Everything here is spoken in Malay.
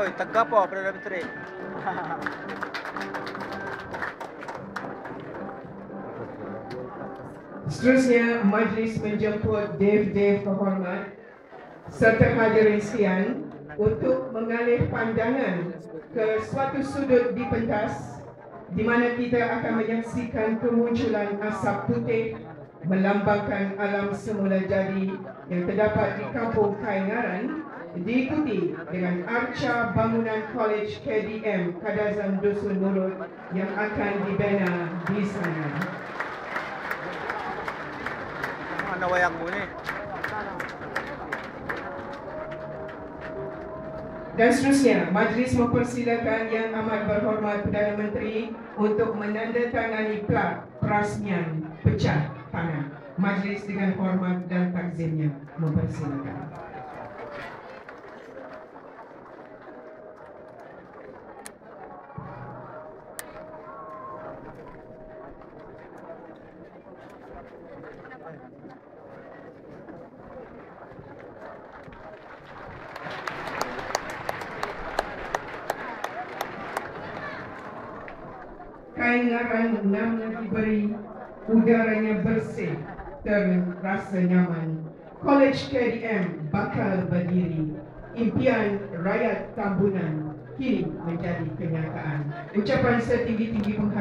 Oi, tegak apa Perdana Menteri? Seterusnya, majlis menjemput Dev kehormat serta hadirin sekalian untuk mengalih pandangan ke suatu sudut di pentas di mana kita akan menyaksikan kemunculan asap putih melambangkan alam semula jadi yang terdapat di Kampung Kaingaran, diikuti dengan arca bangunan College KDM Kadazan Dusun Nurut yang akan dibina di sana. Mana wayangmu ni? Dan seterusnya, majlis mempersilakan Yang Amat Berhormat Perdana Menteri untuk menandatangani plat perasmian pecah tanah. Majlis dengan hormat dan takzimnya mempersilakan. Kaingaran namanya diberi, udaranya bersih, terasa nyaman. College KDM bakal berdiri. Impian rakyat Tambunan kini menjadi kenyataan. Ucapan setinggi-tinggi penghargaan